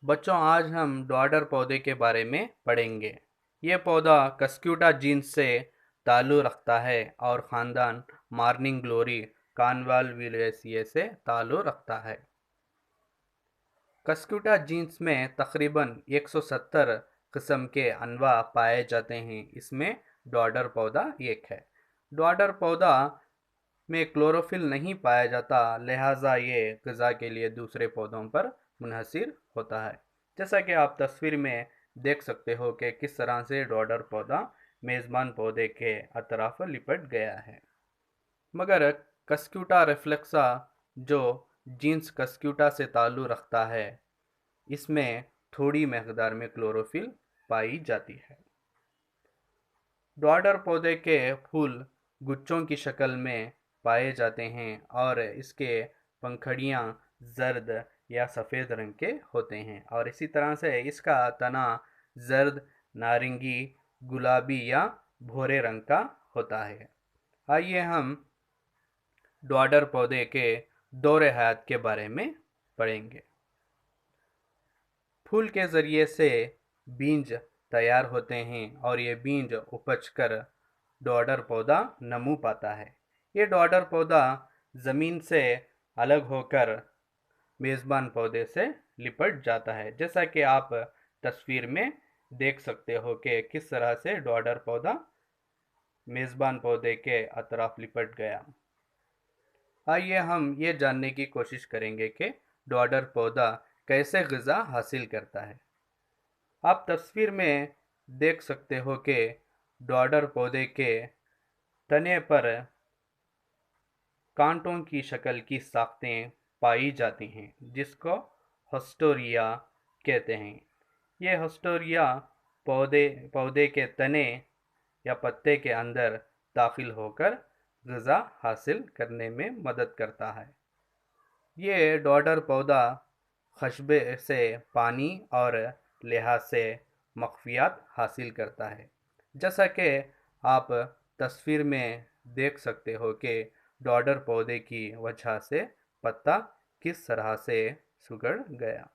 बच्चों, आज हम डॉडर पौधे के बारे में पढ़ेंगे। ये पौधा कस्क्यूटा जीन्स से ताल्लुक़ रखता है और ख़ानदान मॉर्निंग ग्लोरी कॉन्वाल्वुलेसिए से ताल्लुक़ रखता है। कस्क्यूटा जीन्स में तकरीबन 170 किस्म के अनवा पाए जाते हैं। इसमें डॉडर पौधा एक है। डॉडर पौधा में क्लोरोफिल नहीं पाया जाता, लिहाजा ये ग़िज़ा के लिए दूसरे पौधों पर मुनहसर होता है। जैसा कि आप तस्वीर में देख सकते हो कि किस तरह से डॉडर पौधा मेज़बान पौधे के अतराफ लिपट गया है। मगर कस्क्यूटा रिफ्लेक्सा, जो जीन्स कस्क्यूटा से ताल्लुक़ रखता है, इसमें थोड़ी मकदार में क्लोरोफिल पाई जाती है। डॉडर पौधे के फूल गुच्छों की शक्ल में पाए जाते हैं और इसके पंखुड़ियाँ जर्द या सफ़ेद रंग के होते हैं और इसी तरह से इसका तना जर्द, नारंगी, गुलाबी या भूरे रंग का होता है। आइए हम डॉडर पौधे के दौरे हयात के बारे में पढ़ेंगे। फूल के ज़रिए से बीज तैयार होते हैं और ये बीज उपज कर डॉडर पौधा नमू पाता है। ये डॉडर पौधा ज़मीन से अलग होकर मेज़बान पौधे से लिपट जाता है। जैसा कि आप तस्वीर में देख सकते हो कि किस तरह से डॉडर पौधा मेज़बान पौधे के अतराफ लिपट गया। आइए हम ये जानने की कोशिश करेंगे कि डॉडर पौधा कैसे ग़िज़ा हासिल करता है। आप तस्वीर में देख सकते हो कि डॉडर पौधे के तने पर कांटों की शक्ल की साख्तें पाई जाती हैं, जिसको हस्टोरिया कहते हैं। ये हस्टोरिया पौधे के तने या पत्ते के अंदर दाखिल होकर ग़िज़ा हासिल करने में मदद करता है। ये डॉडर पौधा खशबे से पानी और लिहाज से मख्फियात हासिल करता है। जैसा कि आप तस्वीर में देख सकते हो कि डॉडर पौधे की वजह से पत्ता किस तरह से सुगड़ गया।